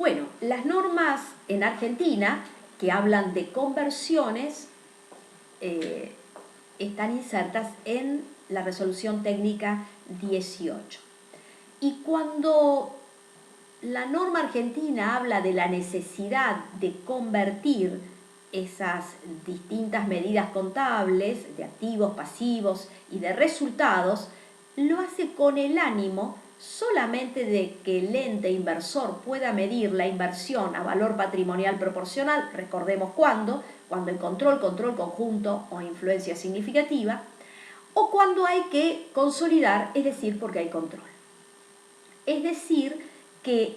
Bueno, las normas en Argentina que hablan de conversiones están insertas en la resolución técnica 18. Y cuando la norma argentina habla de la necesidad de convertir esas distintas medidas contables de activos, pasivos y de resultados, lo hace con el ánimo solamente de que el ente inversor pueda medir la inversión a valor patrimonial proporcional, recordemos cuando el control conjunto o influencia significativa, o cuando hay que consolidar, es decir, porque hay control. Es decir, que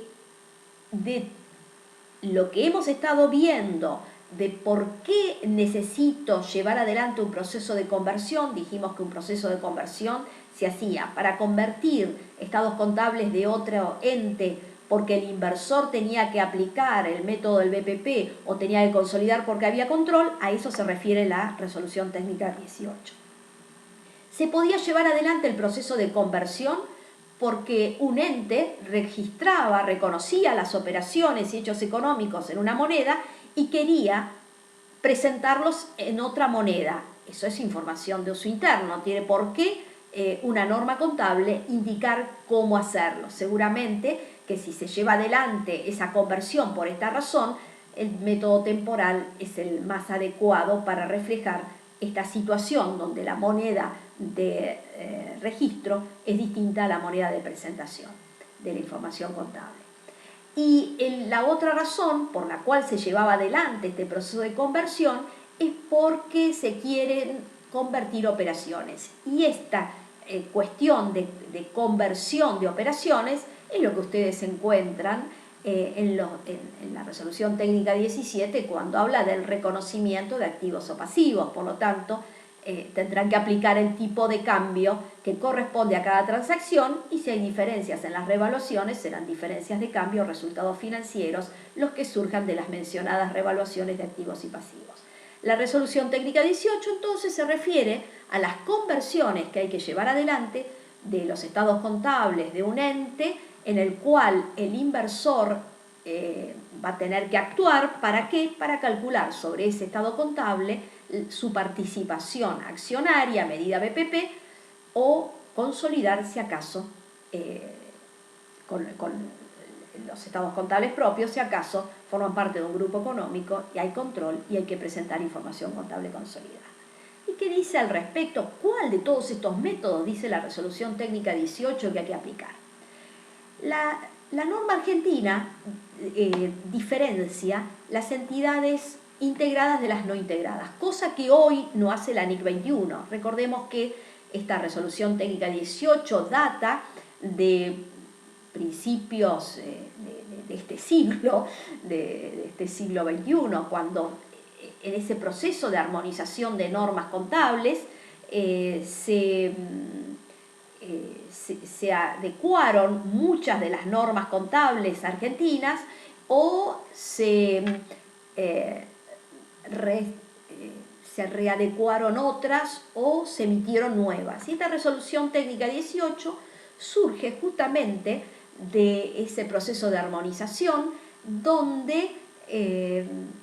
de lo que hemos estado viendo de por qué necesito llevar adelante un proceso de conversión, dijimos que un proceso de conversión se hacía para convertir estados contables de otro ente porque el inversor tenía que aplicar el método del BPP o tenía que consolidar porque había control, a eso se refiere la resolución técnica 18. Se podía llevar adelante el proceso de conversión porque un ente registraba, reconocía las operaciones y hechos económicos en una moneda y quería presentarlos en otra moneda. Eso es información de uso interno, tiene por qué una norma contable indicar cómo hacerlo. Seguramente que si se lleva adelante esa conversión por esta razón, el método temporal es el más adecuado para reflejar esta situación donde la moneda de registro es distinta a la moneda de presentación de la información contable. Y la otra razón por la cual se llevaba adelante este proceso de conversión es porque se quieren convertir operaciones. Y esta cuestión de conversión de operaciones es lo que ustedes encuentran en la resolución técnica 17 cuando habla del reconocimiento de activos o pasivos. Por lo tanto, tendrán que aplicar el tipo de cambio que corresponde a cada transacción y si hay diferencias en las revaluaciones serán diferencias de cambio o resultados financieros los que surjan de las mencionadas revaluaciones de activos y pasivos. La resolución técnica 18 entonces se refiere a las conversiones que hay que llevar adelante de los estados contables de un ente en el cual el inversor va a tener que actuar. ¿Para qué? Para calcular sobre ese estado contable su participación accionaria, medida BPP, o consolidar si acaso con los estados contables propios, si acaso forman parte de un grupo económico y hay control y hay que presentar información contable consolidada. ¿Y qué dice al respecto? ¿Cuál de todos estos métodos dice la resolución técnica 18 que hay que aplicar? La norma argentina diferencia las entidades integradas de las no integradas, cosa que hoy no hace la NIC 21. Recordemos que esta resolución técnica 18 data de principios de este siglo, de este siglo XXI, cuando en ese proceso de armonización de normas contables se adecuaron muchas de las normas contables argentinas o se readecuaron otras o se emitieron nuevas. Y esta resolución técnica 18 surge justamente de ese proceso de armonización donde en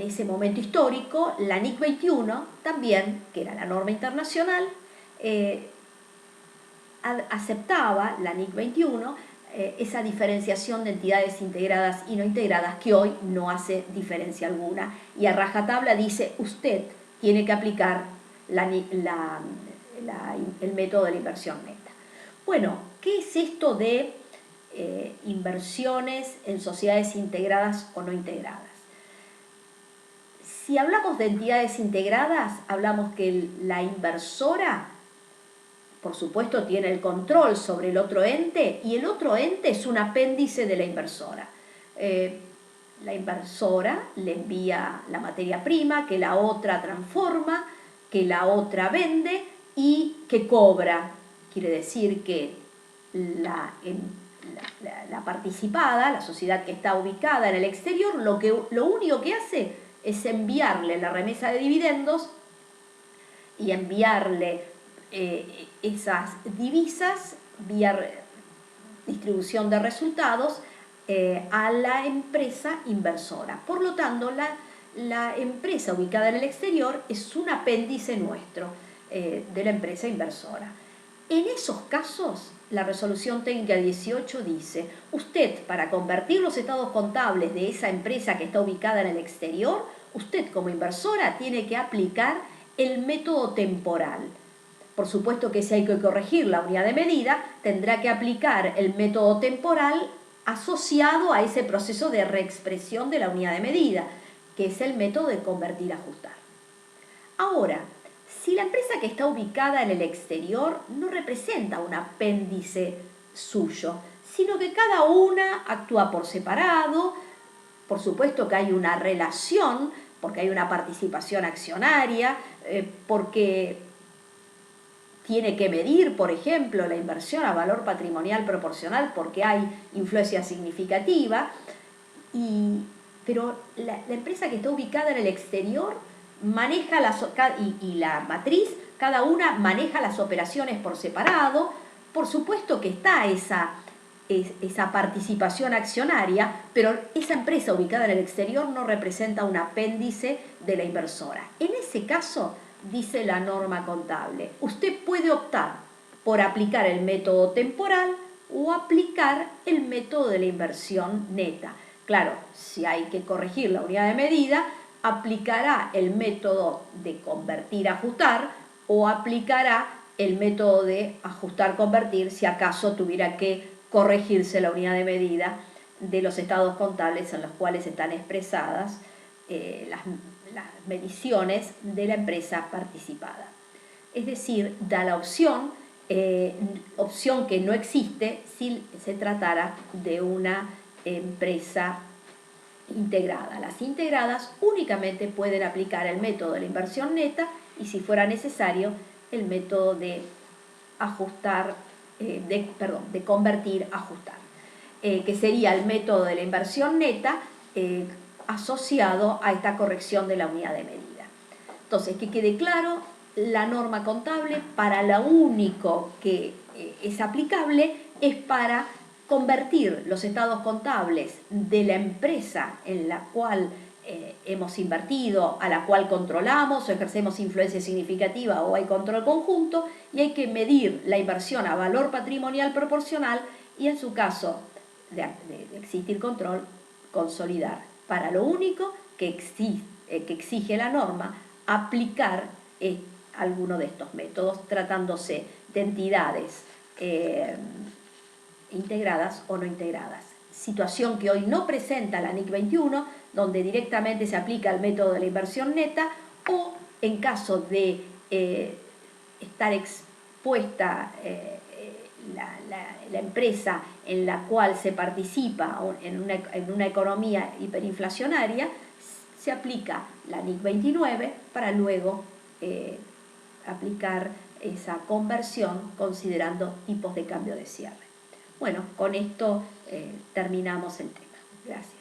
ese momento histórico la NIC 21 también, que era la norma internacional, aceptaba la NIC 21 esa diferenciación de entidades integradas y no integradas que hoy no hace diferencia alguna y a rajatabla dice usted tiene que aplicar el método de la inversión neta. Bueno, ¿qué es esto de inversiones en sociedades integradas o no integradas? Si hablamos de entidades integradas, hablamos que la inversora por supuesto tiene el control sobre el otro ente y el otro ente es un apéndice de la inversora. La inversora le envía la materia prima que la otra transforma, que la otra vende y que cobra. Quiere decir que la participada, la sociedad que está ubicada en el exterior, lo único que hace es enviarle la remesa de dividendos y enviarle esas divisas vía distribución de resultados a la empresa inversora. Por lo tanto, la empresa ubicada en el exterior es un apéndice nuestro de la empresa inversora. En esos casos, la resolución técnica 18 dice, usted, para convertir los estados contables de esa empresa que está ubicada en el exterior, usted como inversora tiene que aplicar el método temporal. Por supuesto que si hay que corregir la unidad de medida, tendrá que aplicar el método temporal asociado a ese proceso de reexpresión de la unidad de medida, que es el método de convertir-ajustar. Ahora, si la empresa que está ubicada en el exterior no representa un apéndice suyo, sino que cada una actúa por separado, por supuesto que hay una relación, porque hay una participación accionaria, porque tiene que medir, por ejemplo, la inversión a valor patrimonial proporcional porque hay influencia significativa, pero la empresa que está ubicada en el exterior maneja y la matriz, cada una maneja las operaciones por separado. Por supuesto que está esa participación accionaria, pero esa empresa ubicada en el exterior no representa un apéndice de la inversora. En ese caso, dice la norma contable, usted puede optar por aplicar el método temporal o aplicar el método de la inversión neta. Claro, si hay que corregir la unidad de medida, aplicará el método de convertir-ajustar o aplicará el método de ajustar-convertir si acaso tuviera que corregirse la unidad de medida de los estados contables en los cuales están expresadas las mediciones de la empresa participada. Es decir, da la opción que no existe si se tratara de una empresa integrada. Las integradas únicamente pueden aplicar el método de la inversión neta y, si fuera necesario, el método de de convertir-ajustar, que sería el método de la inversión neta asociado a esta corrección de la unidad de medida. Entonces, que quede claro, la norma contable para lo único que es aplicable es para convertir los estados contables de la empresa en la cual hemos invertido, a la cual controlamos o ejercemos influencia significativa o hay control conjunto, y hay que medir la inversión a valor patrimonial proporcional y, en su caso de existir control, consolidar. Para lo único que exige la norma, aplicar alguno de estos métodos, tratándose de entidades integradas o no integradas. Situación que hoy no presenta la NIC 21, donde directamente se aplica el método de la inversión neta, o en caso de estar expuesta la empresa en la cual se participa en una economía hiperinflacionaria, se aplica la NIC 29 para luego aplicar esa conversión considerando tipos de cambio de cierre. Bueno, con esto terminamos el tema. Gracias.